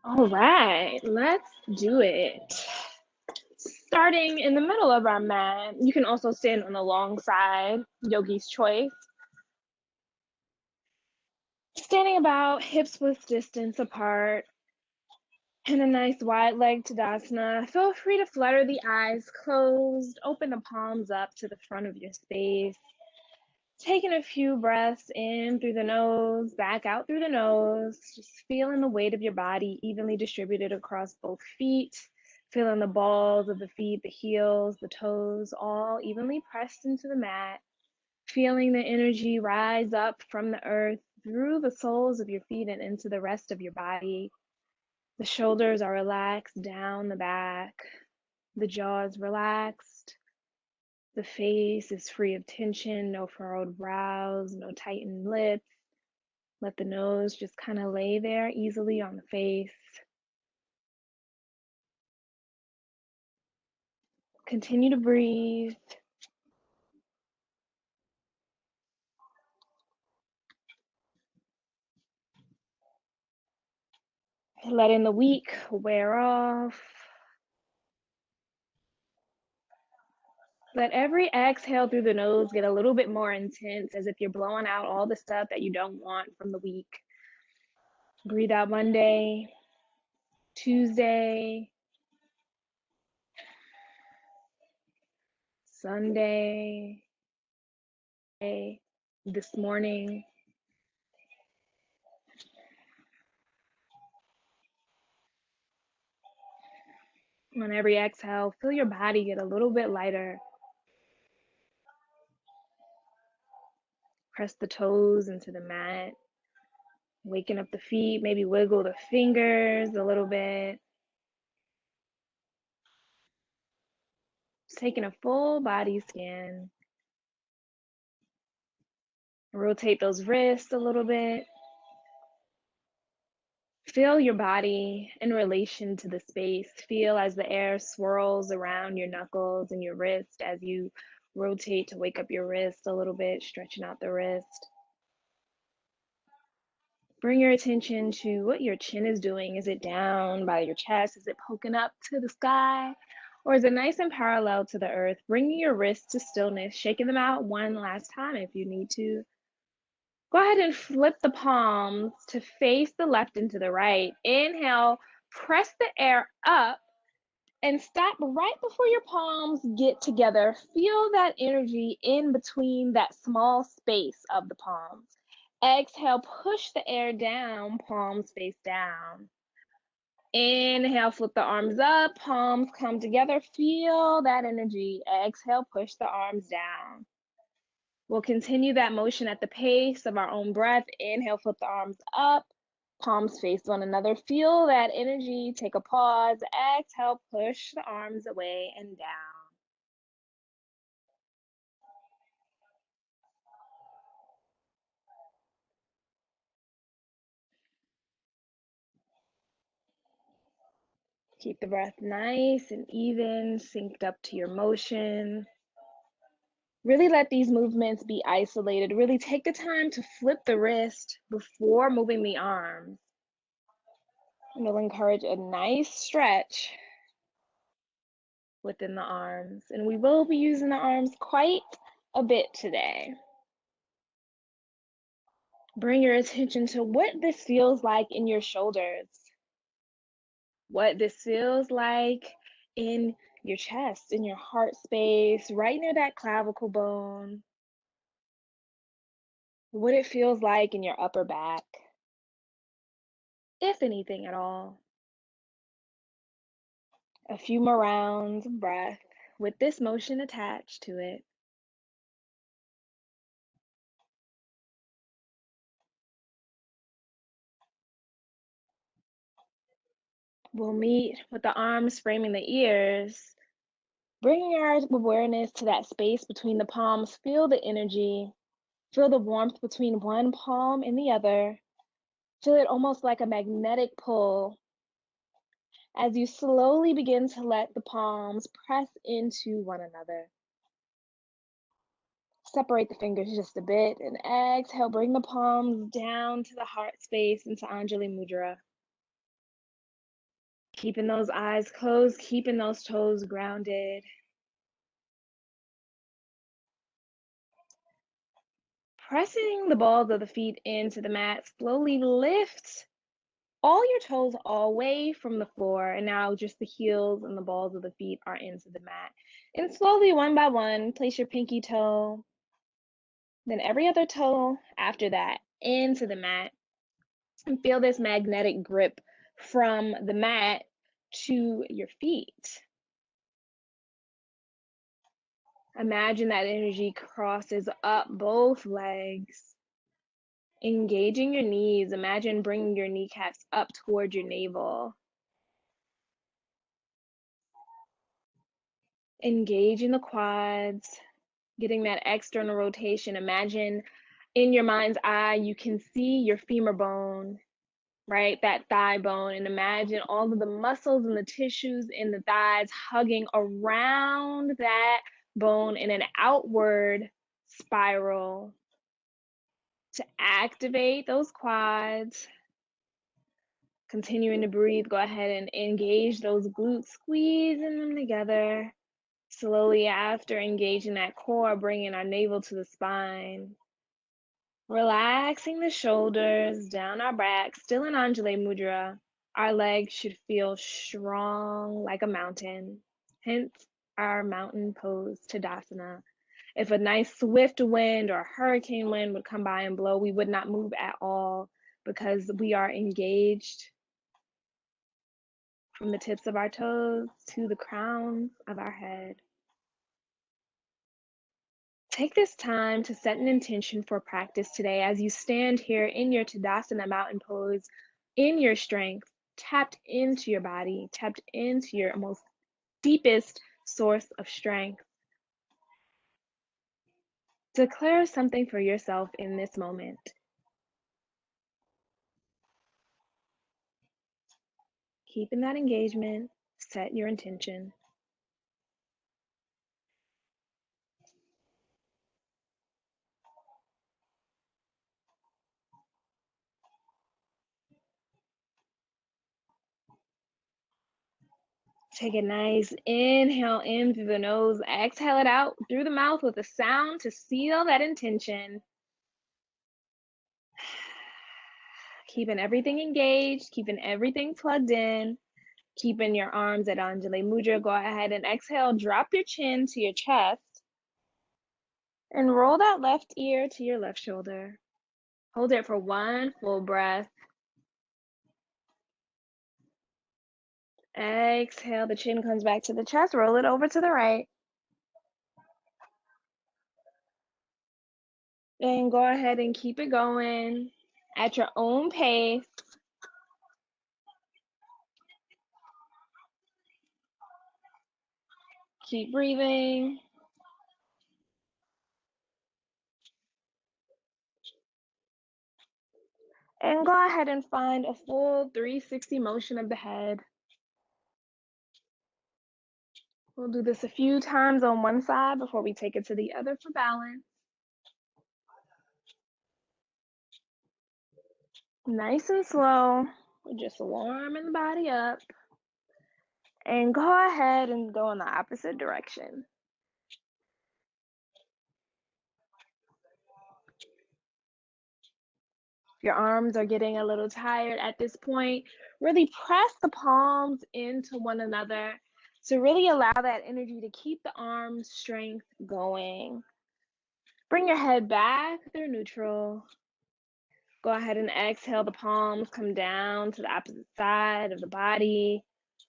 All right, let's do it. Starting in the middle of our mat, you can also stand on the long side, yogi's choice. Standing about hips width distance apart in a nice wide leg Tadasana. Feel free to flutter the eyes closed, open the palms up to the front of your space. Taking a few breaths in through the nose, back out through the nose, just feeling the weight of your body evenly distributed across both feet, feeling the balls of the feet, the heels, the toes, all evenly pressed into the mat, feeling the energy rise up from the earth through the soles of your feet and into the rest of your body. The shoulders are relaxed down the back, the jaw is relaxed. The face is free of tension, no furrowed brows, no tightened lips. Let the nose just kind of lay there easily on the face. Continue to breathe. Letting the week wear off. Let every exhale through the nose get a little bit more intense, as if you're blowing out all the stuff that you don't want from the week. Breathe out Monday, Tuesday, Sunday, this morning. On every exhale, feel your body get a little bit lighter. Press the toes into the mat. Waking up the feet, maybe wiggle the fingers a little bit. Just taking a full body scan. Rotate those wrists a little bit. Feel your body in relation to the space. Feel as the air swirls around your knuckles and your wrist as you rotate to wake up your wrist a little bit, stretching out the wrist. Bring your attention to what your chin is doing. Is it down by your chest? Is it poking up to the sky? Or is it nice and parallel to the earth? Bringing your wrists to stillness, shaking them out one last time if you need to. Go ahead and flip the palms to face the left and to the right. Inhale, press the air up and stop right before your palms get together. Feel that energy in between that small space of the palms. Exhale, push the air down, palms face down. Inhale, flip the arms up, palms come together. Feel that energy. Exhale, push the arms down. We'll continue that motion at the pace of our own breath. Inhale, flip the arms up, palms face one another. Feel that energy. Take a pause. Exhale, push the arms away and down. Keep the breath nice and even, synced up to your motion. Really let these movements be isolated. Really take the time to flip the wrist before moving the arms. And we'll encourage a nice stretch within the arms. And we will be using the arms quite a bit today. Bring your attention to what this feels like in your shoulders, what this feels like in your chest, in your heart space, right near that clavicle bone, what it feels like in your upper back, if anything at all. A few more rounds of breath with this motion attached to it. We'll meet with the arms framing the ears, bringing our awareness to that space between the palms. Feel the energy, feel the warmth between one palm and the other. Feel it almost like a magnetic pull as you slowly begin to let the palms press into one another. Separate the fingers just a bit and exhale, bring the palms down to the heart space into Anjali Mudra. Keeping those eyes closed, keeping those toes grounded. Pressing the balls of the feet into the mat, slowly lift all your toes away from the floor, and now just the heels and the balls of the feet are into the mat. And slowly, one by one, place your pinky toe, then every other toe after that into the mat. And feel this magnetic grip from the mat to your feet. Imagine that energy crosses up both legs. Engaging your knees. Imagine bringing your kneecaps up toward your navel. Engage in the quads, getting that external rotation. Imagine in your mind's eye, you can see your femur bone, right? That thigh bone. And imagine all of the muscles and the tissues in the thighs hugging around that bone in an outward spiral to activate those quads. Continuing to breathe, go ahead and engage those glutes, squeezing them together. Slowly after engaging that core, bringing our navel to the spine. Relaxing the shoulders, down our back, still in Anjali Mudra. Our legs should feel strong like a mountain, hence our mountain pose Tadasana. If a nice swift wind or hurricane wind would come by and blow, we would not move at all because we are engaged from the tips of our toes to the crowns of our head. Take this time to set an intention for practice today as you stand here in your Tadasana mountain pose, in your strength, tapped into your body, tapped into your most deepest source of strength. Declare something for yourself in this moment. Keeping that engagement, set your intention. Take a nice inhale in through the nose, exhale it out through the mouth with a sound to seal that intention. Keeping everything engaged, keeping everything plugged in, keeping your arms at Anjali Mudra. Go ahead and exhale, drop your chin to your chest, and roll that left ear to your left shoulder. Hold it for one full breath. Exhale, the chin comes back to the chest, roll it over to the right. And go ahead and keep it going at your own pace. Keep breathing. And go ahead and find a full 360 motion of the head. We'll do this a few times on one side before we take it to the other for balance. Nice and slow. We're just warming the body up. And go ahead and go in the opposite direction. If your arms are getting a little tired at this point, really press the palms into one another to really allow that energy to keep the arm strength going. Bring your head back through neutral. Go ahead and exhale, the palms come down to the opposite side of the body.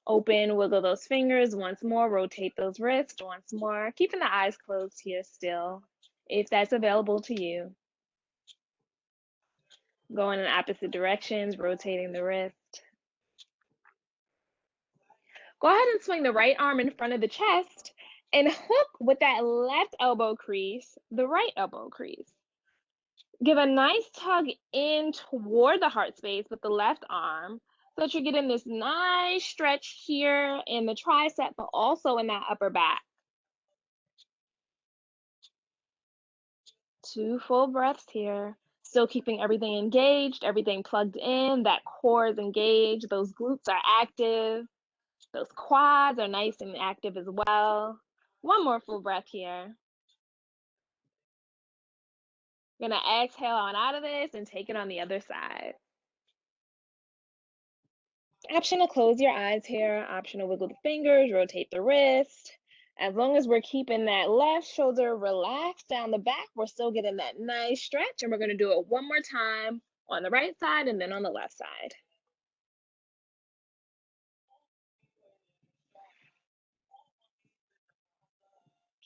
Open, wiggle those fingers once more, rotate those wrists once more, keeping the eyes closed here still, if that's available to you. Going in opposite directions, rotating the wrist. Go ahead and swing the right arm in front of the chest and hook with that left elbow crease, the right elbow crease. Give a nice tug in toward the heart space with the left arm so that you're getting this nice stretch here in the tricep, but also in that upper back. 2 full breaths here. Still keeping everything engaged, everything plugged in, that core is engaged, those glutes are active. Those quads are nice and active as well. One more full breath here. You're gonna exhale on out of this and take it on the other side. Option to close your eyes here, option to wiggle the fingers, rotate the wrist. As long as we're keeping that left shoulder relaxed down the back, we're still getting that nice stretch, and we're gonna do it one more time on the right side and then on the left side.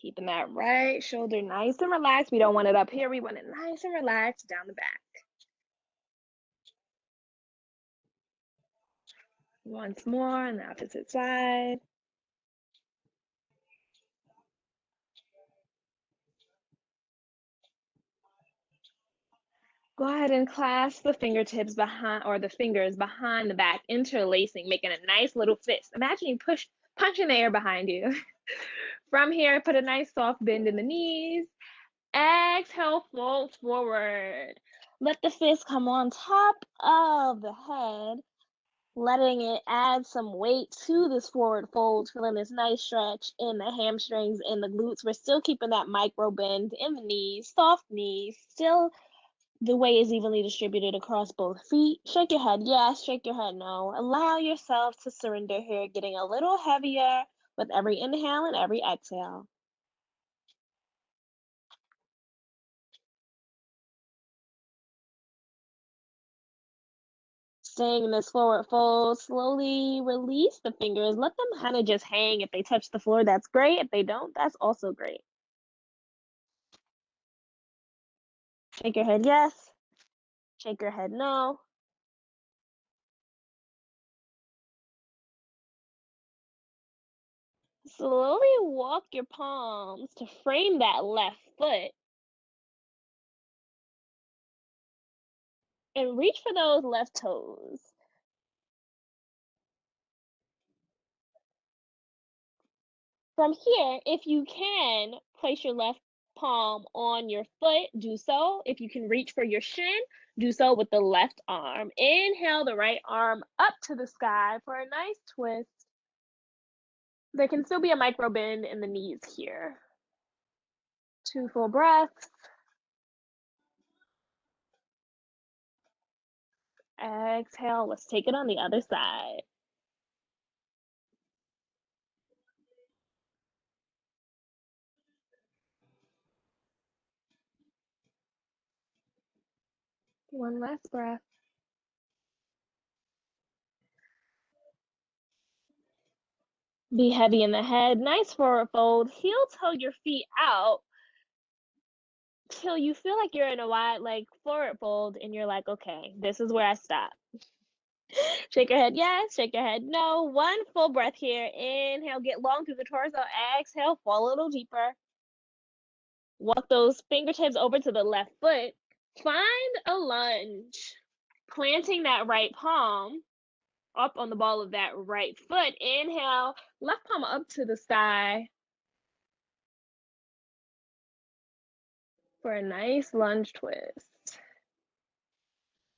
Keeping that right shoulder nice and relaxed. We don't want it up here. We want it nice and relaxed down the back. Once more on the opposite side. Go ahead and clasp the fingertips behind, or the fingers behind the back, interlacing, making a nice little fist. Imagine you punching the air behind you. From here, put a nice soft bend in the knees. Exhale, fold forward. Let the fist come on top of the head, letting it add some weight to this forward fold, feeling this nice stretch in the hamstrings and the glutes. We're still keeping that micro bend in the knees, soft knees, still the weight is evenly distributed across both feet. Shake your head yes, shake your head no. Allow yourself to surrender here, getting a little heavier with every inhale and every exhale. Staying in this forward fold, slowly release the fingers. Let them kind of just hang. If they touch the floor, that's great. If they don't, that's also great. Shake your head yes, shake your head no. Slowly walk your palms to frame that left foot and reach for those left toes. From here, if you can, place your left palm on your foot, do so. If you can reach for your shin, do so with the left arm. Inhale the right arm up to the sky for a nice twist. There can still be a micro bend in the knees here. 2 full breaths. Exhale, let's take it on the other side. One last breath. Be heavy in the head, nice forward fold, heel toe your feet out till you feel like you're in a wide leg forward fold and you're like, okay, this is where I stop. Shake your head yes, shake your head no. One full breath here. Inhale, get long through the torso. Exhale, fall a little deeper. Walk those fingertips over to the left foot. Find a lunge, planting that right palm up on the ball of that right foot. Inhale, left palm up to the sky for a nice lunge twist.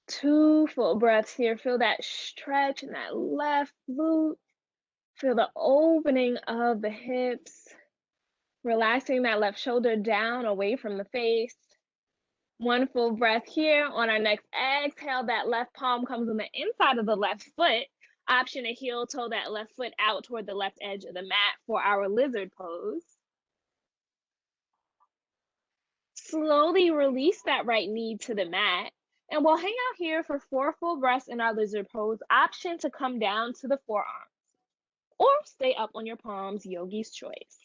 2 full breaths here. Feel that stretch in that left glute. Feel the opening of the hips. Relaxing that left shoulder down away from the face. 1 full breath here. On our next exhale, that left palm comes on the inside of the left foot. Option to heel toe that left foot out toward the left edge of the mat for our lizard pose. Slowly release that right knee to the mat. And we'll hang out here for 4 full breaths in our lizard pose. Option to come down to the forearms or stay up on your palms, yogi's choice.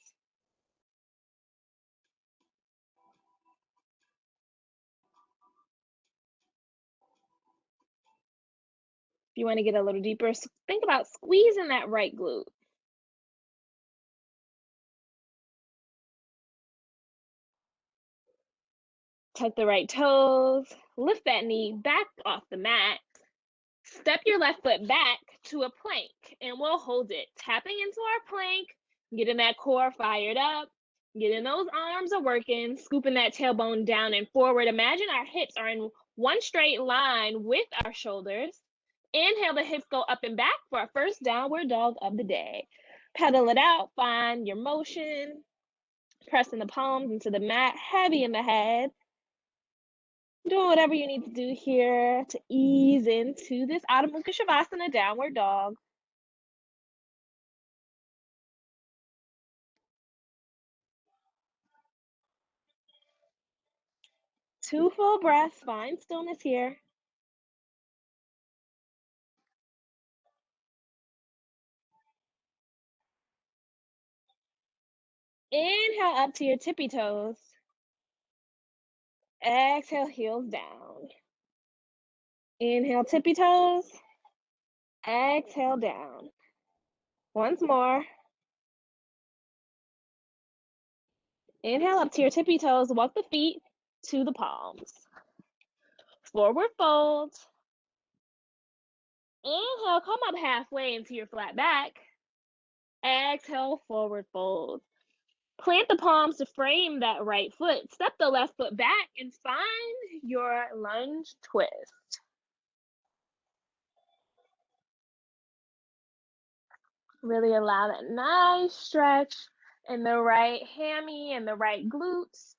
If you want to get a little deeper, think about squeezing that right glute. Tuck the right toes, lift that knee back off the mat. Step your left foot back to a plank, and we'll hold it. Tapping into our plank, getting that core fired up, getting those arms are working, scooping that tailbone down and forward. Imagine our hips are in one straight line with our shoulders. Inhale, the hips go up and back for our first downward dog of the day. Pedal it out, find your motion. Pressing the palms into the mat, heavy in the head. Doing whatever you need to do here to ease into this Adho Mukha Shavasana, downward dog. Two full breaths, find stillness here. Inhale up to your tippy toes. Exhale, heels down. Inhale, tippy toes. Exhale, down. Once more. Inhale up to your tippy toes. Walk the feet to the palms. Forward fold. Inhale, come up halfway into your flat back. Exhale, forward fold. Plant the palms to frame that right foot. Step the left foot back and find your lunge twist. Really allow that nice stretch in the right hammy and the right glutes.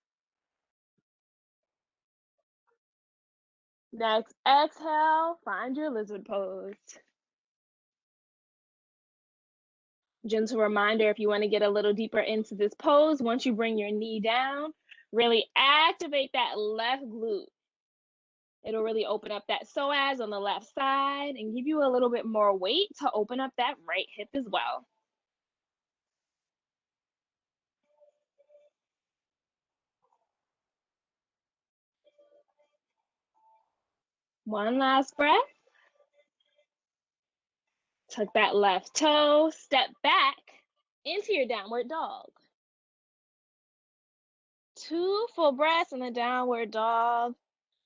Next, exhale, find your lizard pose. Gentle reminder, if you want to get a little deeper into this pose, once you bring your knee down, really activate that left glute. It'll really open up that psoas on the left side and give you a little bit more weight to open up that right hip as well. One last breath. Tuck that left toe, step back into your downward dog. Two full breaths in the downward dog.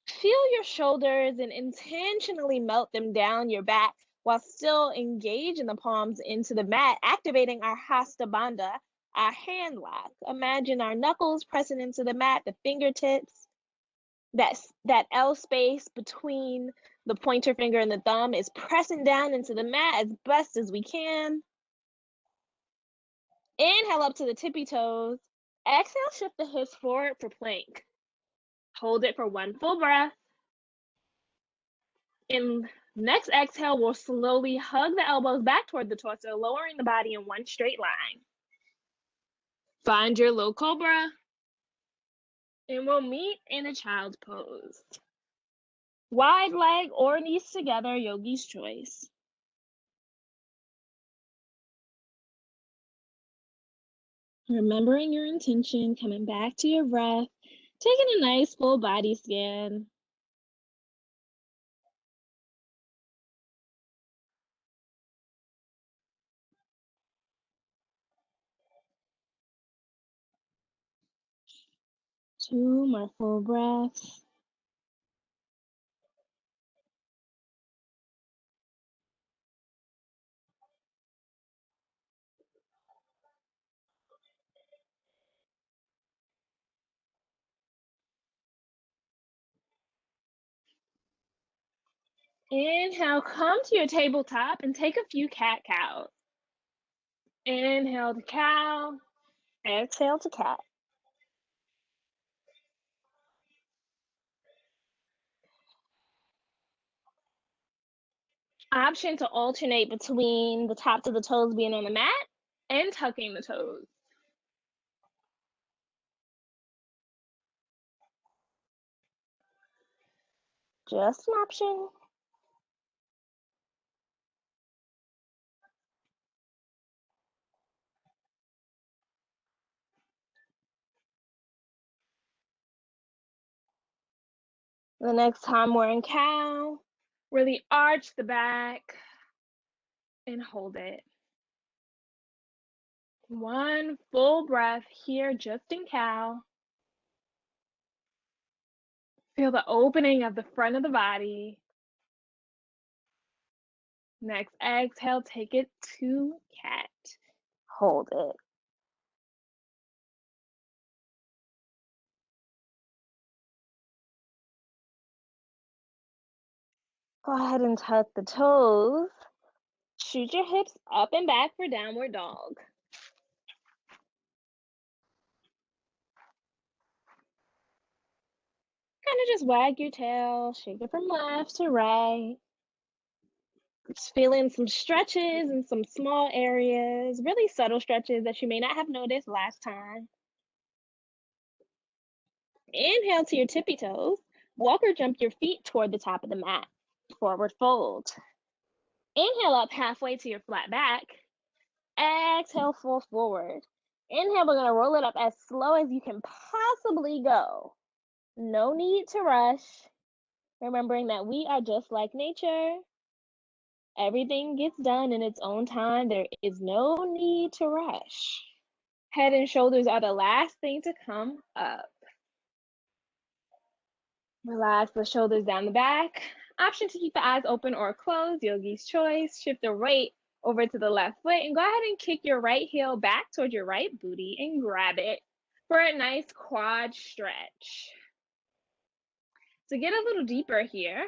Feel your shoulders and intentionally melt them down your back while still engaging the palms into the mat, activating our Hasta Bandha, our hand lock. Imagine our knuckles pressing into the mat, the fingertips. That L space between the pointer finger and the thumb is pressing down into the mat as best as we can. Inhale up to the tippy toes. Exhale, shift the hips forward for plank. Hold it for one full breath. And next exhale, we'll slowly hug the elbows back toward the torso, lowering the body in one straight line. Find your low cobra. And we'll meet in a child's pose. Wide leg or knees together, yogi's choice. Remembering your intention, coming back to your breath, taking a nice full body scan. Two more full breaths. Inhale, come to your tabletop and take a few cat-cows. Inhale to cow, exhale to cat. Option to alternate between the tops of the toes being on the mat and tucking the toes. Just an option. The next time we're in cow, really arch the back and hold it. One full breath here, just in cow. Feel the opening of the front of the body. Next exhale, take it to cat. Hold it. Go ahead and tuck the toes. Shoot your hips up and back for downward dog. Kind of just wag your tail, shake it from left to right. Just feeling some stretches in some small areas, really subtle stretches that you may not have noticed last time. Inhale to your tippy toes. Walk or jump your feet toward the top of the mat. Forward fold. Inhale up halfway to your flat back. Exhale, fall forward. Inhale, we're going to roll it up as slow as you can possibly go. No need to rush. Remembering that we are just like nature. Everything gets done in its own time. There is no need to rush. Head and shoulders are the last thing to come up. Relax the shoulders down the back. Option to keep the eyes open or closed, yogi's choice. Shift the weight over to the left foot and go ahead and kick your right heel back toward your right booty and grab it for a nice quad stretch. To get a little deeper here,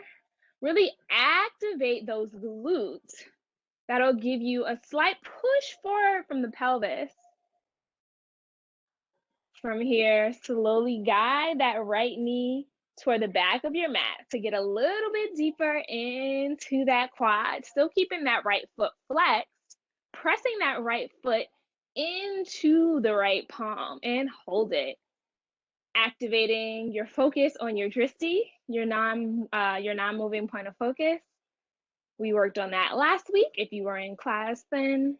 really activate those glutes. That'll give you a slight push forward from the pelvis. From here, slowly guide that right knee toward the back of your mat to get a little bit deeper into that quad, still keeping that right foot flexed, pressing that right foot into the right palm and hold it. Activating your focus on your drishti, your non-moving point of focus. We worked on that last week. If you were in class, then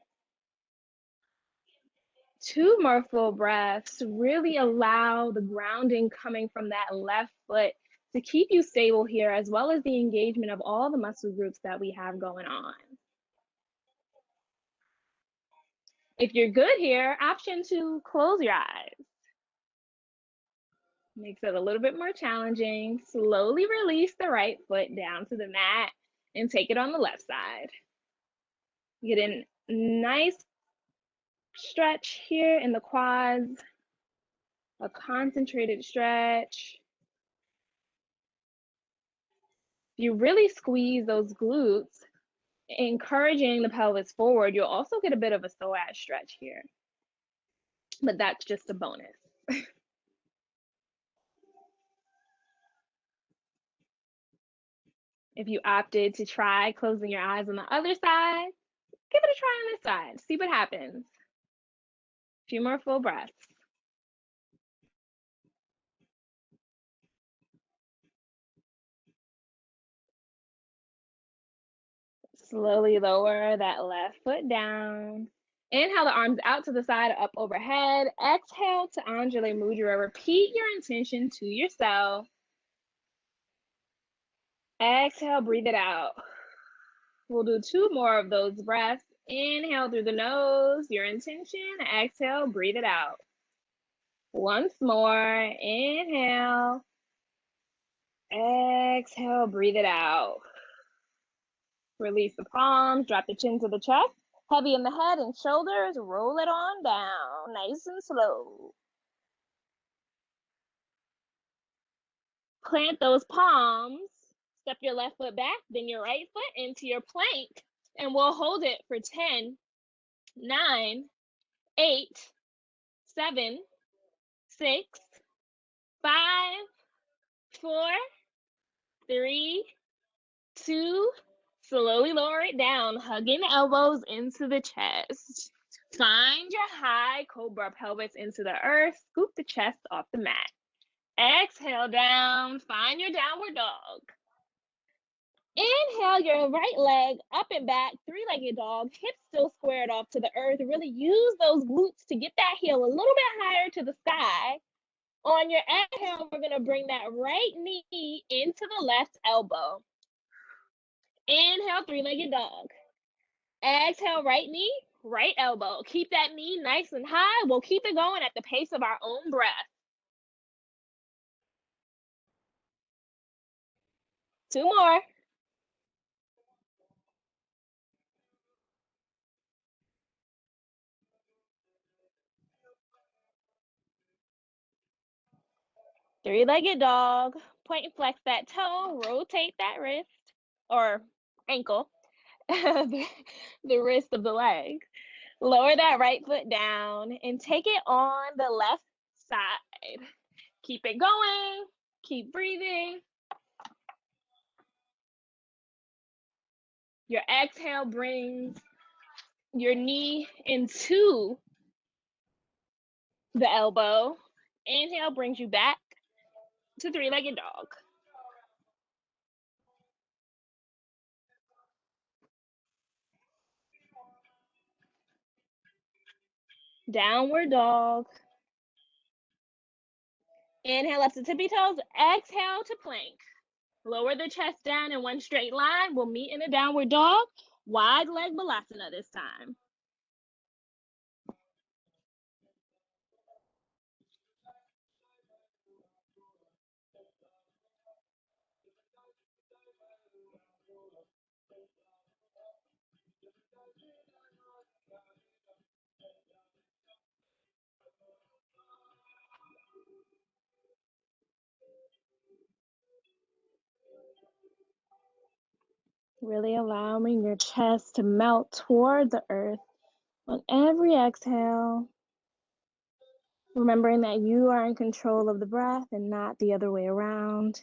2 more full breaths. Really allow the grounding coming from that left foot to keep you stable here, as well as the engagement of all the muscle groups that we have going on. If you're good here, option to close your eyes. Makes it a little bit more challenging. Slowly release the right foot down to the mat and take it on the left side. Get a nice stretch here in the quads, a concentrated stretch. If you really squeeze those glutes, encouraging the pelvis forward, you'll also get a bit of a psoas stretch here. But that's just a bonus. If you opted to try closing your eyes on the other side, give it a try on this side. See what happens. A few more full breaths. Slowly lower that left foot down. Inhale the arms out to the side, up overhead. Exhale to Anjali Mudra. Repeat your intention to yourself. Exhale, breathe it out. We'll do 2 more of those breaths. Inhale through the nose, your intention. Exhale, breathe it out. Once more. Inhale. Exhale, breathe it out. Release the palms, drop the chin to the chest. Heavy in the head and shoulders, roll it on down, nice and slow. Plant those palms, step your left foot back, then your right foot into your plank, and we'll hold it for 10, 9, 8, 7, 6, 5, 4, 3, 2, slowly lower it down, hugging the elbows into the chest. Find your high cobra, pelvis into the earth, scoop the chest off the mat. Exhale down, find your downward dog. Inhale your right leg up and back, 3-legged dog, hips still squared off to the earth. Really use those glutes to get that heel a little bit higher to the sky. On your exhale, we're gonna bring that right knee into the left elbow. Inhale, 3-legged dog. Exhale, right knee, right elbow. Keep that knee nice and high. We'll keep it going at the pace of our own breath. 2 more. Three-legged dog. Point and flex that toe. Rotate that wrist. or ankle, the wrist of the leg. Lower that right foot down and take it on the left side. Keep it going. Keep breathing. Your exhale brings your knee into the elbow. Inhale brings you back to three-legged dog. Downward dog. Inhale up to tippy toes. Exhale to plank. Lower the chest down in one straight line. We'll meet in a downward dog. Wide leg Balasana this time. Really allowing your chest to melt toward the earth on every exhale. Remembering that you are in control of the breath and not the other way around.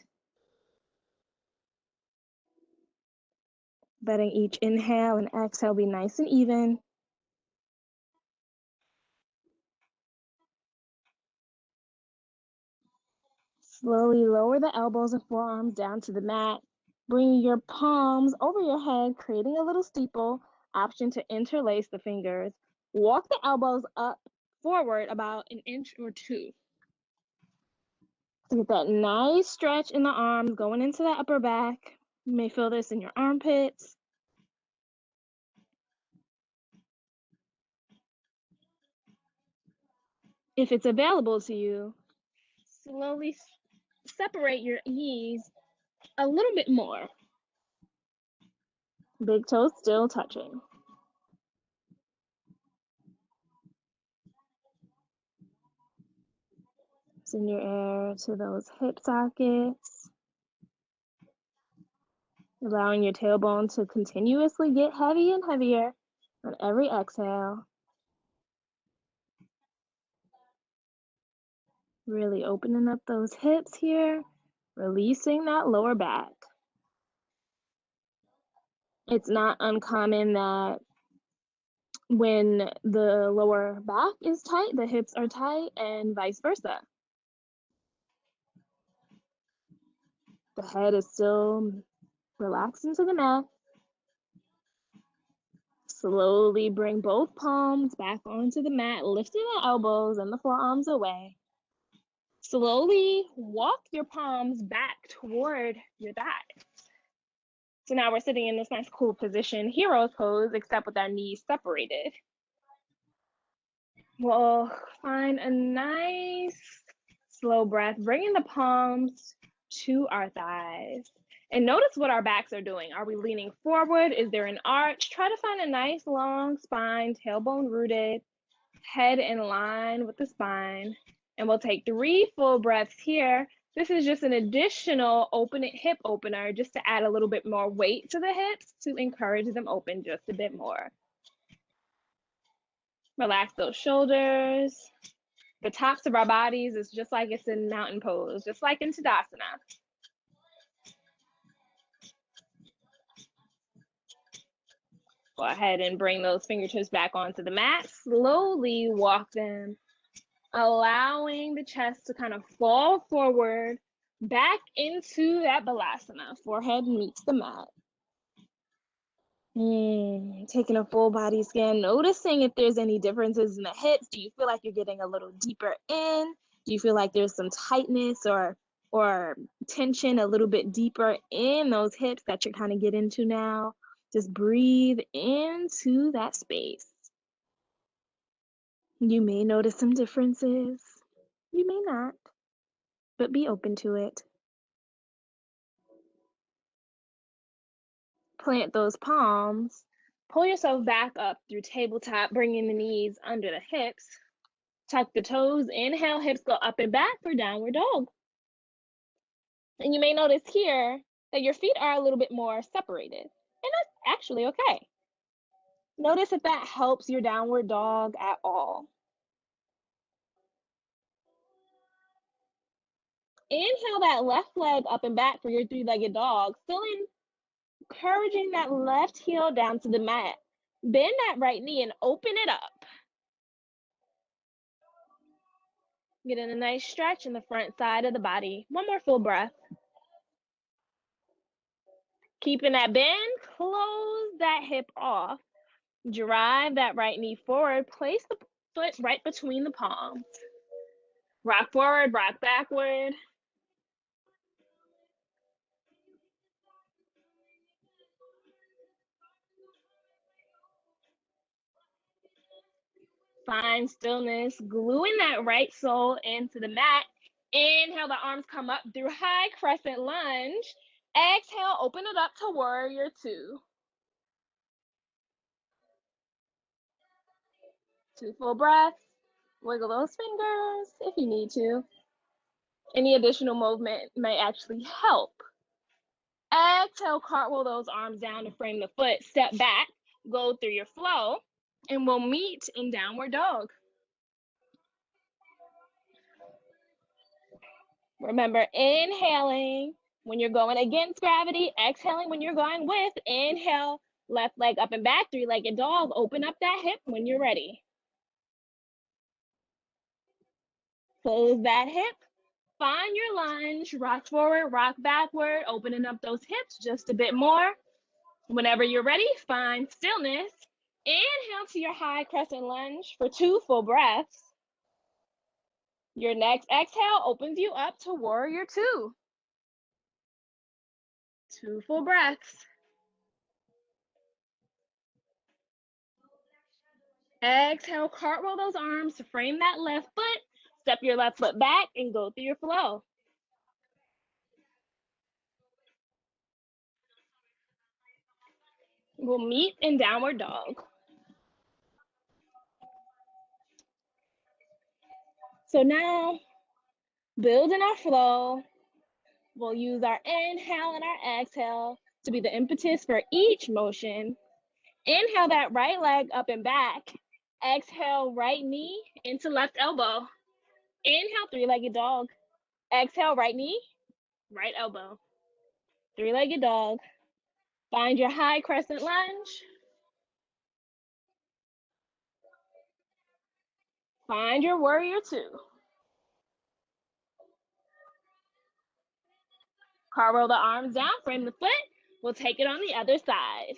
Letting each inhale and exhale be nice and even. Slowly lower the elbows and forearms down to the mat. Bring your palms over your head, creating a little steeple. Option to interlace the fingers. Walk the elbows up forward about an inch or two. To get that nice stretch in the arms, going into the upper back. You may feel this in your armpits. If it's available to you, slowly separate your knees a little bit more. Big toes still touching. Send your air to those hip sockets. Allowing your tailbone to continuously get heavy and heavier on every exhale. Really opening up those hips here, releasing that lower back. It's not uncommon that when the lower back is tight, the hips are tight, and vice versa. The head is still relaxed into the mat. Slowly bring both palms back onto the mat, lifting the elbows and the forearms away. Slowly walk your palms back toward your thighs. So now we're sitting in this nice cool position, hero's pose, except with our knees separated. We'll find a nice slow breath, bringing the palms to our thighs. And notice what our backs are doing. Are we leaning forward? Is there an arch? Try to find a nice long spine, tailbone rooted, head in line with the spine. And we'll take 3 full breaths here. This is just an additional hip opener, just to add a little bit more weight to the hips to encourage them open just a bit more. Relax those shoulders. The tops of our bodies is just like it's in mountain pose, just like in Tadasana. Go ahead and bring those fingertips back onto the mat. Slowly walk them, allowing the chest to kind of fall forward back into that Balasana. Forehead meets the mat. Taking a full body scan, noticing if there's any differences in the hips. Do you feel like you're getting a little deeper in? Do you feel like there's some tightness or tension a little bit deeper in those hips that you're kind of getting into now? Just breathe into that space. You may notice some differences. You may not, but be open to it. Plant those palms. Pull yourself back up through tabletop, bringing the knees under the hips. Tuck the toes. Inhale, hips go up and back for downward dog. And you may notice here, that your feet are a little bit more separated. And that's actually okay. Notice if that helps your downward dog at all. Inhale that left leg up and back for your three-legged dog, still encouraging that left heel down to the mat. Bend that right knee and open it up. Getting a nice stretch in the front side of the body. One more full breath. Keeping that bend, close that hip off. Drive that right knee forward. Place the foot right between the palms. Rock forward, rock backward. Find stillness, gluing that right sole into the mat. Inhale, the arms come up through high crescent lunge. Exhale, open it up to warrior two. 2 full breaths. Wiggle those fingers if you need to. Any additional movement may actually help. Exhale, cartwheel those arms down to frame the foot. Step back, go through your flow, and we'll meet in downward dog. Remember, inhaling when you're going against gravity, exhaling when you're going with. Inhale, left leg up and back, three-legged dog. Open up that hip when you're ready. Close that hip. Find your lunge, rock forward, rock backward, opening up those hips just a bit more. Whenever you're ready, find stillness. Inhale to your high crescent lunge for 2 full breaths. Your next exhale opens you up to warrior two. 2 full breaths. Exhale, cartwheel those arms to frame that left foot. Step your left foot back and go through your flow. We'll meet in downward dog. So now, building our flow, we'll use our inhale and our exhale to be the impetus for each motion. Inhale that right leg up and back. Exhale, right knee into left elbow. Inhale, three-legged dog. Exhale, right knee, right elbow. Three-legged dog. Find your high crescent lunge. Find your warrior two. Cartwheel the arms down, frame the foot. We'll take it on the other side.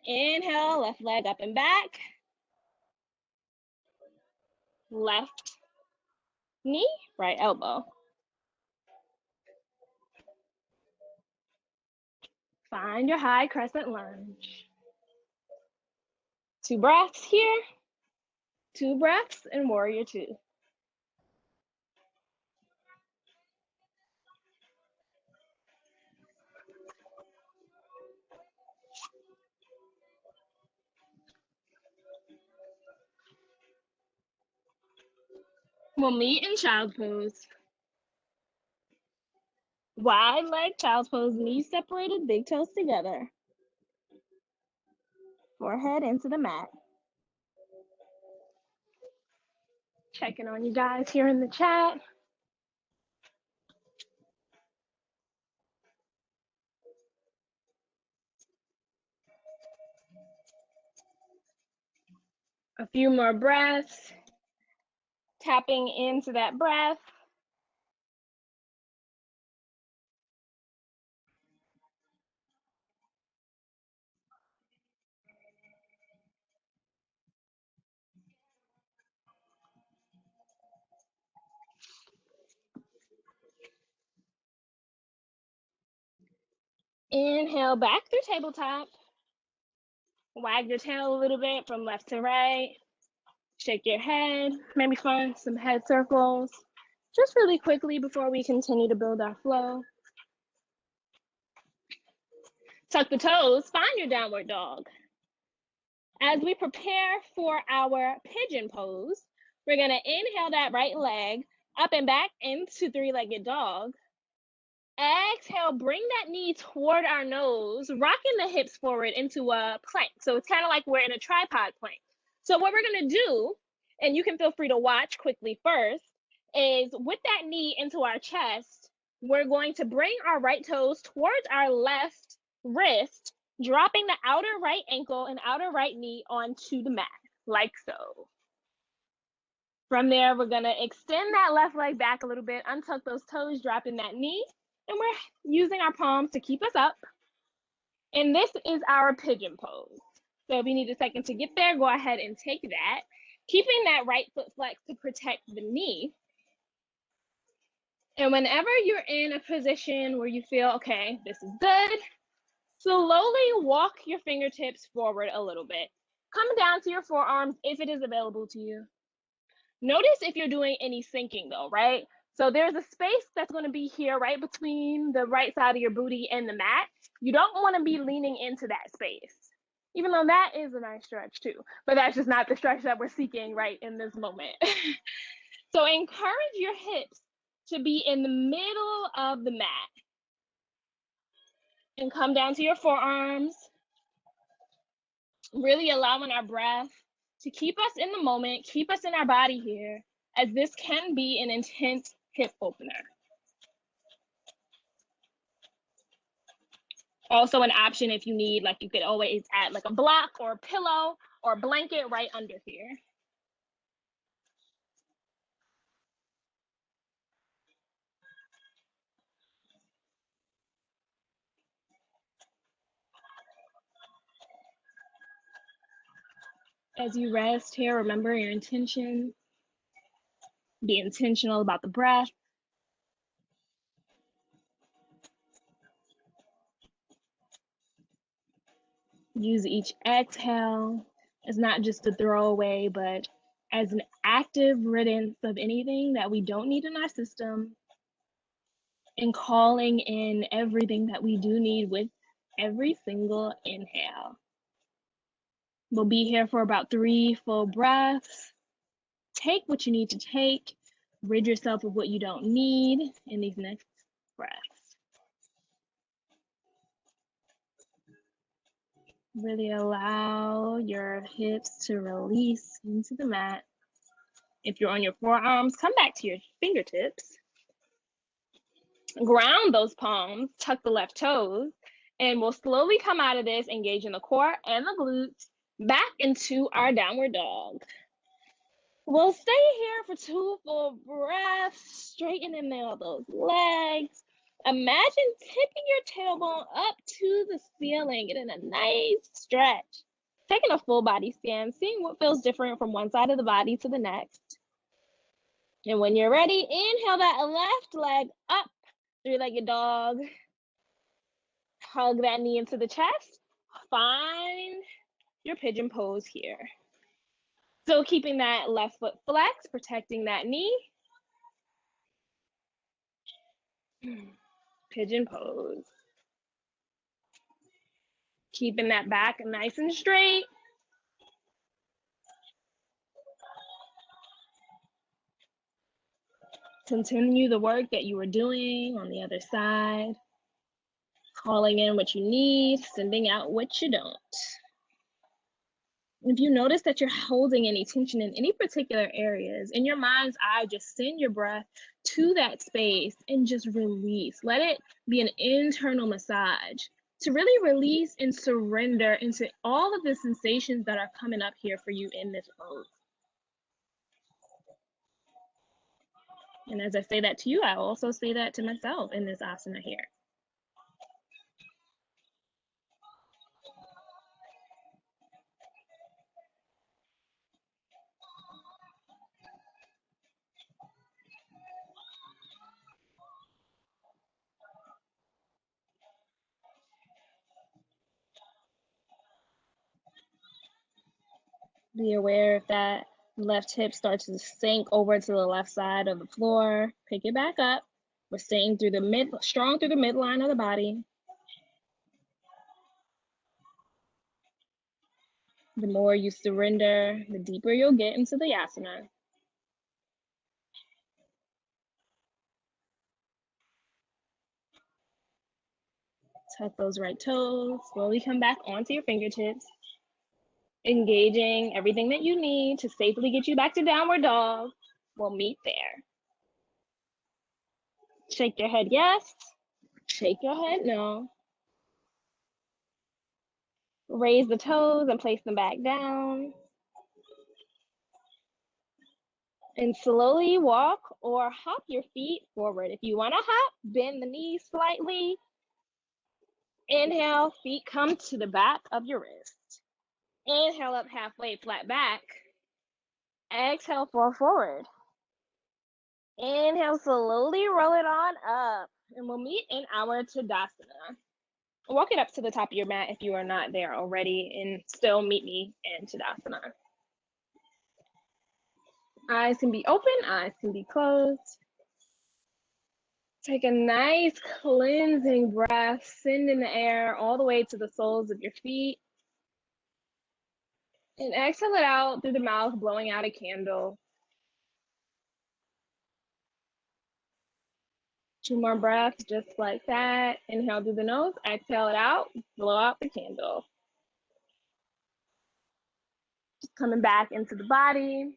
Inhale, left leg up and back. Left knee, right elbow. Find your high crescent lunge. 2 breaths here. 2 breaths and warrior two. We'll meet in child pose. Wide leg child's pose, knees separated, big toes together. Forehead into the mat. Checking on you guys here in the chat. A few more breaths. Tapping into that breath. Inhale back through tabletop. Wag your tail a little bit from left to right. Shake your head. Maybe find some head circles. Just really quickly before we continue to build our flow. Tuck the toes. Find your downward dog. As we prepare for our pigeon pose, we're going to inhale that right leg up and back into three-legged dog. Exhale, bring that knee toward our nose, rocking the hips forward into a plank. So it's kind of like we're in a tripod plank. So what we're going to do, and you can feel free to watch quickly first, is with that knee into our chest, we're going to bring our right toes towards our left wrist, dropping the outer right ankle and outer right knee onto the mat, like so. From there, we're going to extend that left leg back a little bit, untuck those toes, dropping that knee, and we're using our palms to keep us up. And this is our pigeon pose. So if you need a second to get there, go ahead and take that. Keeping that right foot flexed to protect the knee. And whenever you're in a position where you feel, okay, this is good, slowly walk your fingertips forward a little bit. Come down to your forearms if it is available to you. Notice if you're doing any sinking though, right? So there's a space that's going to be here right between the right side of your booty and the mat. You don't want to be leaning into that space, even though that is a nice stretch too, but that's just not the stretch that we're seeking right in this moment. So encourage your hips to be in the middle of the mat and come down to your forearms, really allowing our breath to keep us in the moment, keep us in our body here, as this can be an intense hip opener. Also an option if you need, like you could always add like a block or a pillow or a blanket right under here. As you rest here, remember your intention. Be intentional about the breath. Use each exhale as not just a throwaway, but as an active riddance of anything that we don't need in our system, and calling in everything that we do need with every single inhale. We'll be here for about 3 full breaths. Take what you need to take. Rid yourself of what you don't need in these next breaths. Really allow your hips to release into the mat. If you're on your forearms, come back to your fingertips. Ground those palms, tuck the left toes, and we'll slowly come out of this, engaging the core and the glutes, back into our downward dog. We'll stay here for 2 full breaths, straightening out those legs. Imagine tipping your tailbone up to the ceiling, getting a nice stretch. Taking a full body scan, seeing what feels different from one side of the body to the next. And when you're ready, inhale that left leg up, three-legged dog. Hug that knee into the chest. Find your pigeon pose here. So keeping that left foot flexed, protecting that knee. Pigeon pose. Keeping that back nice and straight. Continue the work that you were doing on the other side. Calling in what you need, sending out what you don't. If you notice that you're holding any tension in any particular areas, in your mind's eye, just send your breath to that space and just release. Let it be an internal massage to really release and surrender into all of the sensations that are coming up here for you in this pose. And as I say that to you, I also say that to myself in this asana here. Be aware if that left hip starts to sink over to the left side of the floor. Pick it back up. We're staying through the strong through the midline of the body. The more you surrender, the deeper you'll get into the asana. Tuck those right toes. Slowly come back onto your fingertips, engaging everything that you need to safely get you back to downward dog. We'll meet there. Shake your head yes, shake your head no. Raise the toes and place them back down. And slowly walk or hop your feet forward. If you want to hop, bend the knees slightly. Inhale, feet come to the back of your wrist. Inhale up halfway, flat back. Exhale, fall forward. Inhale, slowly roll it on up. And we'll meet in our Tadasana. Walk it up to the top of your mat if you are not there already, and still meet me in Tadasana. Eyes can be open, eyes can be closed. Take a nice cleansing breath, send in the air all the way to the soles of your feet. And exhale it out through the mouth, blowing out a candle. 2 more breaths, just like that. Inhale through the nose, exhale it out, blow out the candle. Just coming back into the body.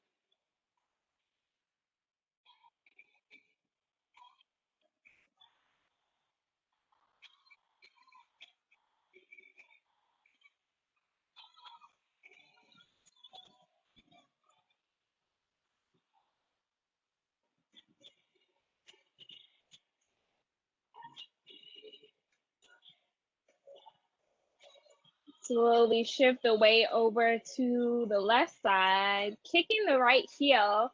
Slowly shift the weight over to the left side, kicking the right heel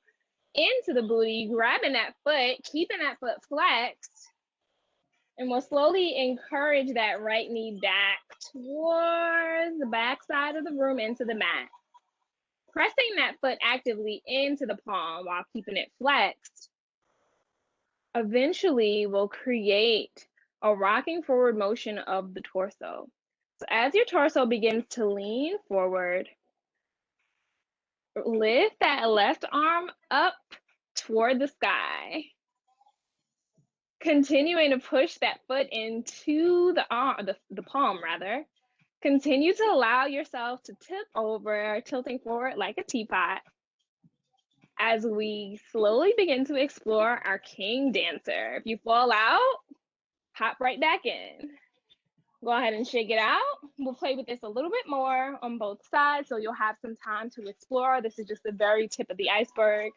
into the booty, grabbing that foot, keeping that foot flexed. And we'll slowly encourage that right knee back towards the back side of the room into the mat. Pressing that foot actively into the palm while keeping it flexed. Eventually, we'll create a rocking forward motion of the torso. So as your torso begins to lean forward, lift that left arm up toward the sky. Continuing to push that foot into the arm, the palm rather. Continue to allow yourself to tip over, tilting forward like a teapot as we slowly begin to explore our king dancer. If you fall out, hop right back in. Go ahead and shake it out. We'll play with this a little bit more on both sides, so you'll have some time to explore. This is just the very tip of the iceberg.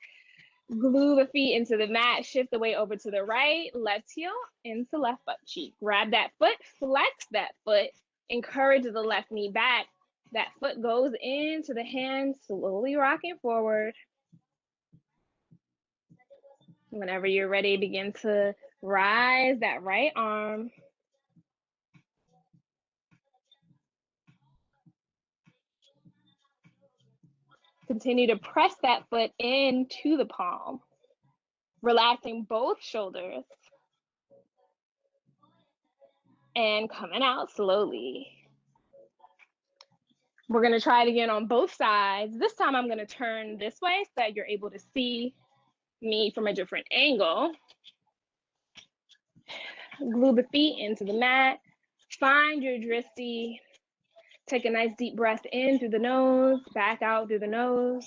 Glue the feet into the mat, shift the weight over to the right, left heel into left butt cheek. Grab that foot, flex that foot, encourage the left knee back. That foot goes into the hand, slowly rocking forward. Whenever you're ready, begin to rise that right arm. Continue to press that foot into the palm, relaxing both shoulders. And coming out slowly. We're going to try it again on both sides. This time I'm going to turn this way so that you're able to see me from a different angle. Glue the feet into the mat. Find your drishti. Take a nice deep breath in through the nose, back out through the nose.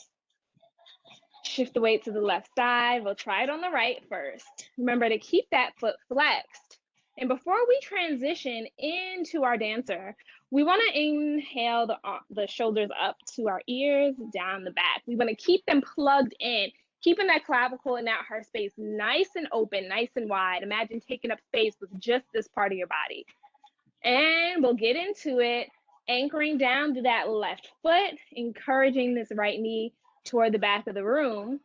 Shift the weight to the left side. We'll try it on the right first. Remember to keep that foot flexed. And before we transition into our dancer, we want to inhale the shoulders up to our ears, down the back. We want to keep them plugged in, keeping that clavicle and that heart space nice and open, nice and wide. Imagine taking up space with just this part of your body. And we'll get into it, anchoring down to that left foot, encouraging this right knee toward the back of the room,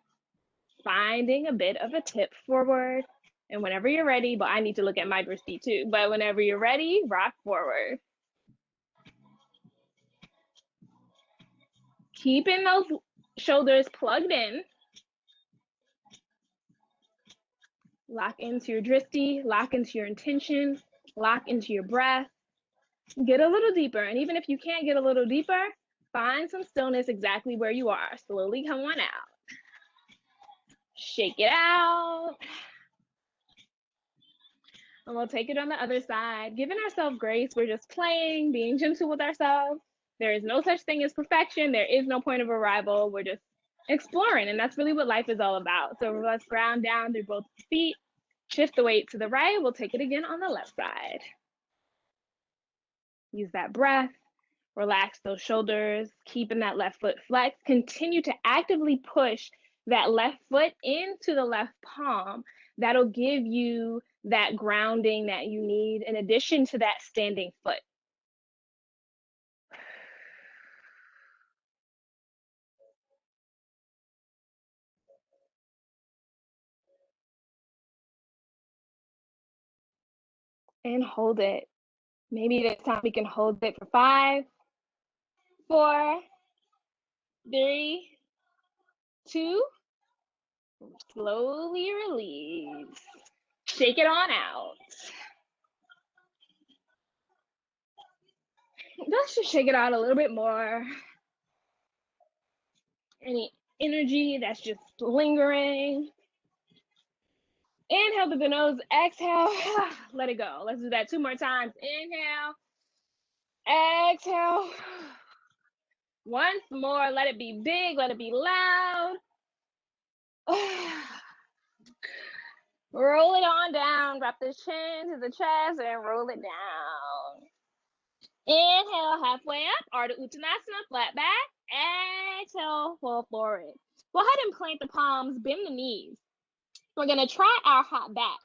finding a bit of a tip forward. And whenever you're ready, but I need to look at my drishti too, but whenever you're ready, rock forward. Keeping those shoulders plugged in. Lock into your drishti, lock into your intention, lock into your breath. Get a little deeper. And even if you can't get a little deeper, Find some stillness exactly where you are. Slowly come on out. Shake it out. And we'll take it on the other side. Giving ourselves grace. We're just playing, being gentle with ourselves. There is no such thing as perfection. There is no point of arrival. We're just exploring, and that's really what life is all about. So let's ground down through both feet. Shift the weight to the right. We'll take it again on the left side. Use that breath. Relax those shoulders, keeping that left foot flexed. Continue to actively push that left foot into the left palm. That'll give you that grounding that you need in addition to that standing foot. And hold it. Maybe this time we can hold it for 5, 4, 3, 2. Slowly release. Shake it on out. Let's just shake it out a little bit more. Any energy that's just lingering. Inhale through the nose, exhale, let it go. Let's do that 2 more times. Inhale, exhale. Once more, let it be big, let it be loud. Roll it on down, drop the chin to the chest and roll it down. Inhale, halfway up, Ardha Uttanasana, flat back. Exhale, fall forward. Go ahead and plant the palms, bend the knees. We're gonna try our hop back.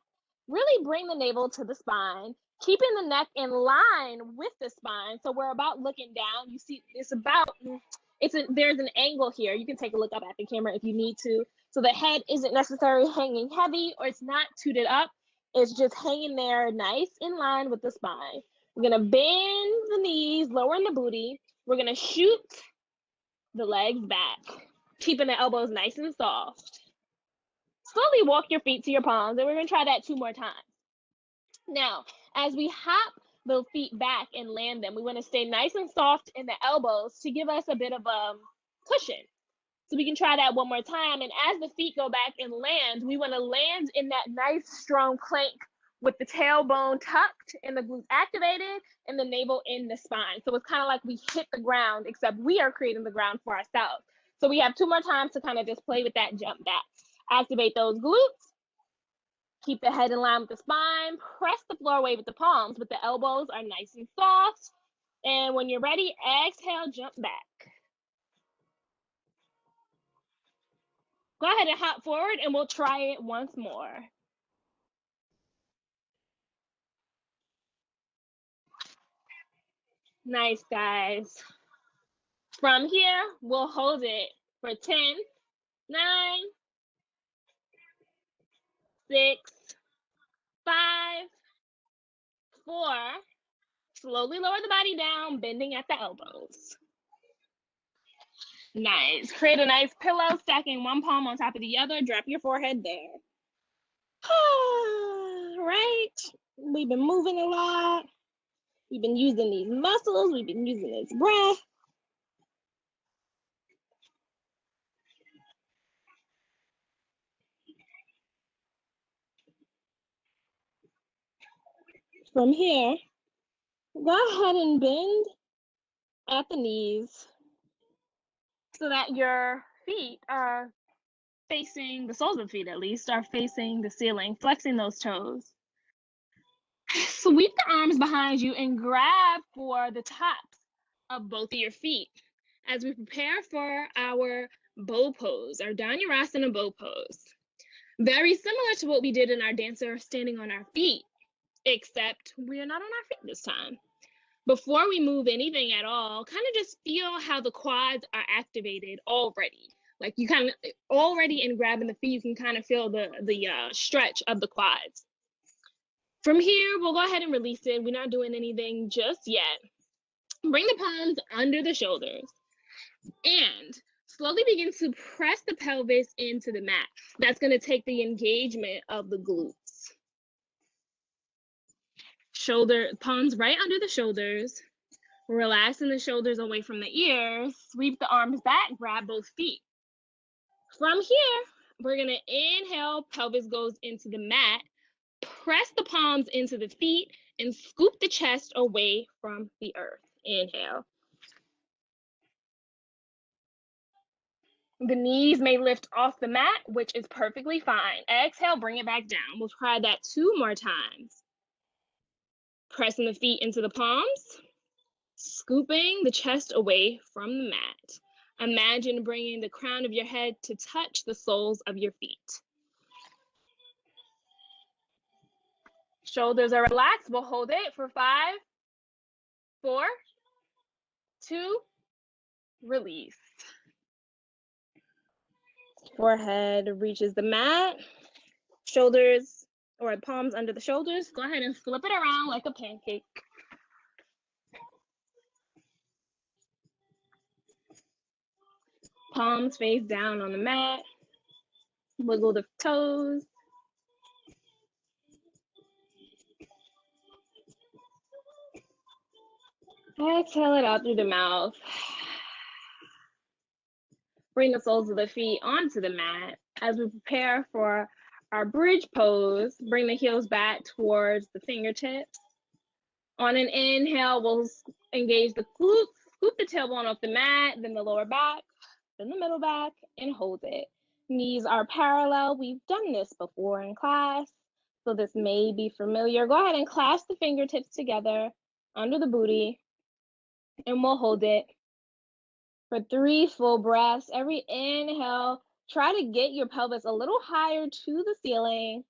Really bring the navel to the spine, keeping the neck in line with the spine. So we're about looking down. You see, there's an angle here. You can take a look up at the camera if you need to. So the head isn't necessarily hanging heavy or it's not tooted up. It's just hanging there nice in line with the spine. We're gonna bend the knees, lowering the booty. We're gonna shoot the legs back, keeping the elbows nice and soft. Slowly walk your feet to your palms, and we're gonna try that 2 more times. Now, as we hop the feet back and land them, we wanna stay nice and soft in the elbows to give us a bit of a cushion. So we can try that 1 more time. And as the feet go back and land, we wanna land in that nice strong plank with the tailbone tucked and the glutes activated and the navel in the spine. So it's kind of like we hit the ground, except we are creating the ground for ourselves. So we have 2 more times to kind of just play with that jump back. Activate those glutes. Keep the head in line with the spine. Press the floor away with the palms, but the elbows are nice and soft. And when you're ready, exhale, jump back. Go ahead and hop forward and we'll try it once more. Nice, guys. From here, we'll hold it for 10, 9, 6, 5, 4. Slowly lower the body down, bending at the elbows. Nice. Create a nice pillow, stacking one palm on top of the other. Drop your forehead there. Right. We've been moving a lot. We've been using these muscles. We've been using this breath. From here, go ahead and bend at the knees so that your feet are facing, the soles of the feet at least, are facing the ceiling, flexing those toes. Sweep the arms behind you and grab for the tops of both of your feet as we prepare for our bow pose, our Dhanurasana bow pose. Very similar to what we did in our dancer standing on our feet, except we're not on our feet this time. Before we move anything at all, kind of just feel how the quads are activated already. Like you kind of already in grabbing the feet, you can kind of feel the stretch of the quads. From here, we'll go ahead and release it. We're not doing anything just yet. Bring the palms under the shoulders and slowly begin to press the pelvis into the mat. That's going to take the engagement of the glutes. Shoulder, palms right under the shoulders. Relaxing the shoulders away from the ears. Sweep the arms back, grab both feet. From here, we're gonna inhale, pelvis goes into the mat. Press the palms into the feet and scoop the chest away from the earth. Inhale. The knees may lift off the mat, which is perfectly fine. Exhale, bring it back down. We'll try that 2 more times. Pressing the feet into the palms, scooping the chest away from the mat. Imagine bringing the crown of your head to touch the soles of your feet. Shoulders are relaxed. We'll hold it for 5, 4, 2, release. Forehead reaches the mat. Shoulders or palms under the shoulders. Go ahead and flip it around like a pancake. Palms face down on the mat. Wiggle the toes. Exhale it out through the mouth. Bring the soles of the feet onto the mat. As we prepare for our bridge pose, bring the heels back towards the fingertips. On an inhale, we'll engage the glutes, scoop the tailbone off the mat, then the lower back, then the middle back, and hold it. Knees are parallel. We've done this before in class, so this may be familiar. Go ahead and clasp the fingertips together under the booty, and we'll hold it for 3 full breaths. Every inhale, try to get your pelvis a little higher to the ceiling.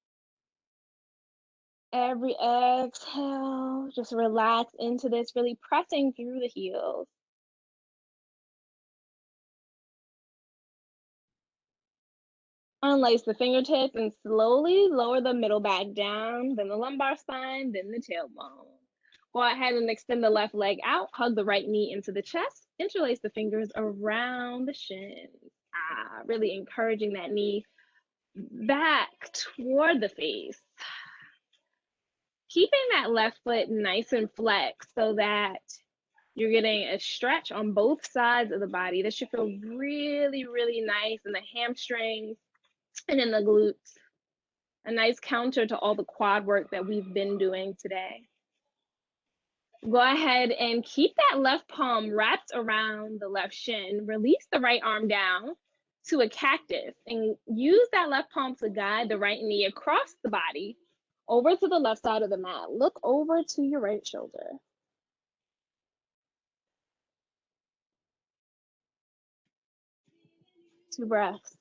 Every exhale, just relax into this, really pressing through the heels. Unlace the fingertips and slowly lower the middle back down, then the lumbar spine, then the tailbone. Go ahead and extend the left leg out, hug the right knee into the chest, interlace the fingers around the shins. Really encouraging that knee back toward the face. Keeping that left foot nice and flexed so that you're getting a stretch on both sides of the body. This should feel really, really nice in the hamstrings and in the glutes. A nice counter to all the quad work that we've been doing today. Go ahead and keep that left palm wrapped around the left shin. Release the right arm down to a cactus and use that left palm to guide the right knee across the body over to the left side of the mat. Look over to your right shoulder. 2 breaths.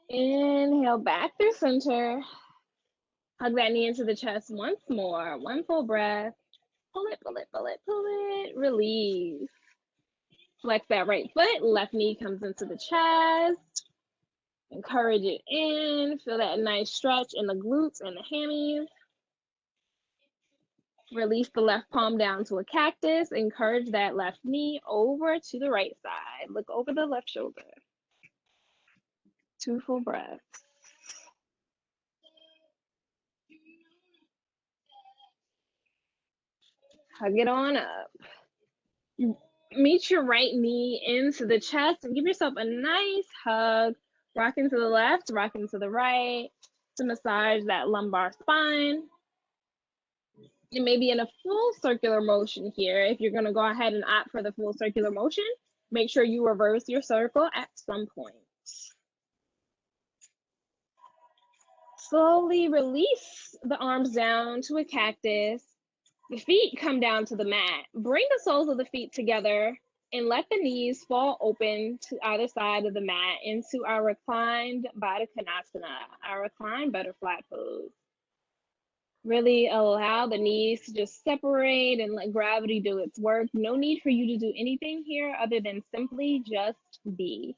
Inhale back through center. Hug that knee into the chest once more. 1 full breath. Pull it, pull it, pull it, pull it. Release. Flex that right foot. Left knee comes into the chest. Encourage it in. Feel that nice stretch in the glutes and the hammies. Release the left palm down to a cactus. Encourage that left knee over to the right side. Look over the left shoulder. 2 full breaths. Hug it on up. Meet your right knee into the chest and give yourself a nice hug. Rocking to the left, rocking to the right to massage that lumbar spine. And maybe in a full circular motion here. If you're going to go ahead and opt for the full circular motion, make sure you reverse your circle at some point. Slowly release the arms down to a cactus. The feet come down to the mat. Bring the soles of the feet together and let the knees fall open to either side of the mat into our reclined Baddha Konasana, our reclined butterfly pose. Really allow the knees to just separate and let gravity do its work. No need for you to do anything here other than simply just be.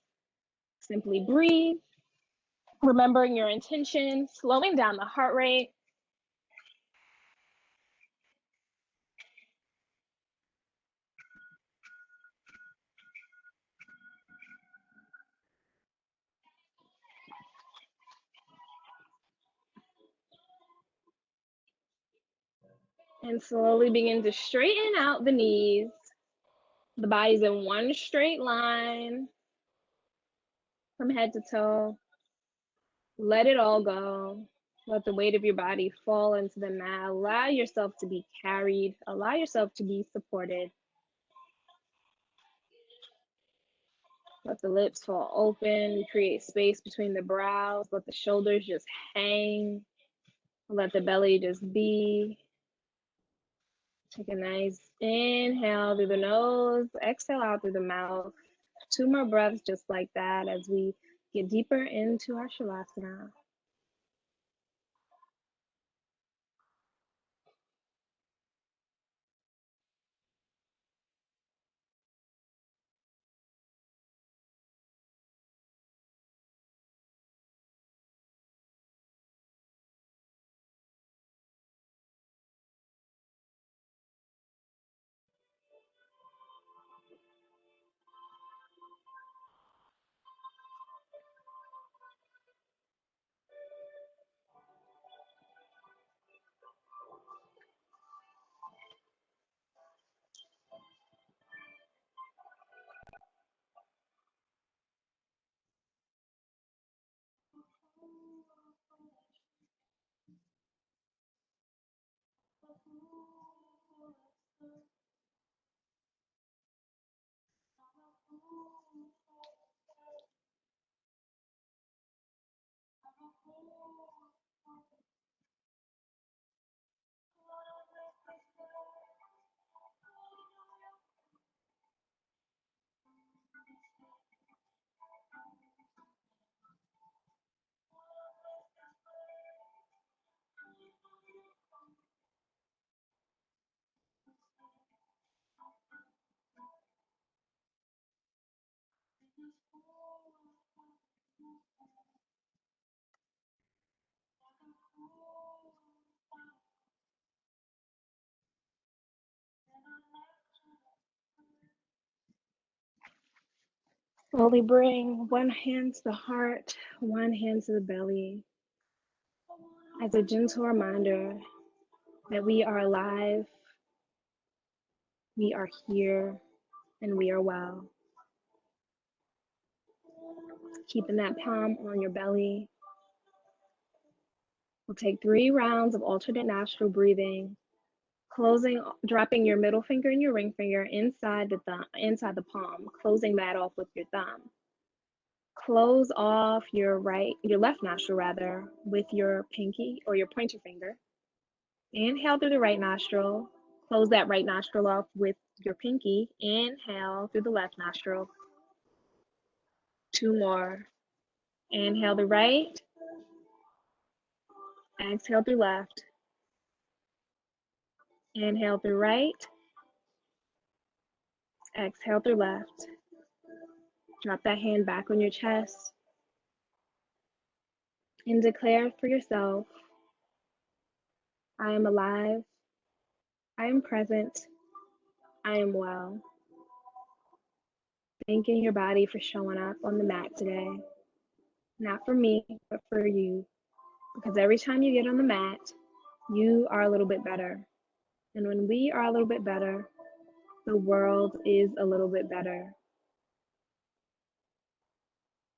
Simply breathe, remembering your intention, slowing down the heart rate. And slowly begin to straighten out the knees. The body's in one straight line from head to toe. Let it all go. Let the weight of your body fall into the mat. Allow yourself to be carried. Allow yourself to be supported. Let the lips fall open. Create space between the brows. Let the shoulders just hang. Let the belly just be. Take a nice inhale through the nose. Exhale out through the mouth. 2 more breaths just like that as we get deeper into our Shavasana. Slowly bring one hand to the heart, one hand to the belly, as a gentle reminder that we are alive, we are here, and we are well. Keeping that palm on your belly. We'll take 3 rounds of alternate nostril breathing, dropping your middle finger and your ring finger inside the palm, closing that off with your thumb. Close off your left nostril rather, with your pinky or your pointer finger. Inhale through the right nostril. Close that right nostril off with your pinky. Inhale through the left nostril. 2 more. Inhale the right. Exhale through left. Inhale through right. Exhale through left. Drop that hand back on your chest and declare for yourself, I am alive. I am present. I am well. Thanking your body for showing up on the mat today. Not for me, but for you. Because every time you get on the mat, you are a little bit better. And when we are a little bit better, the world is a little bit better.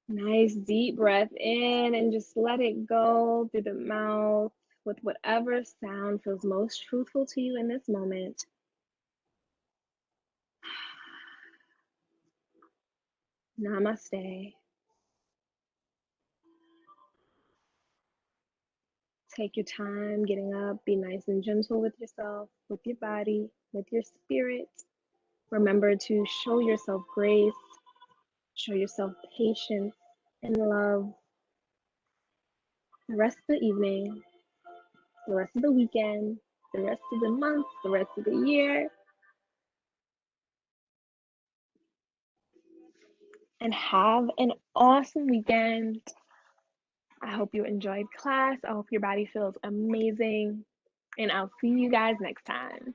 Nice deep breath in and just let it go through the mouth with whatever sound feels most truthful to you in this moment. Namaste. Take your time getting up. Be nice and gentle with yourself, with your body, with your spirit. Remember to show yourself grace, show yourself patience and love. The rest of the evening, the rest of the weekend, the rest of the month, the rest of the year, and have an awesome weekend. I hope you enjoyed class. I hope your body feels amazing, and I'll see you guys next time.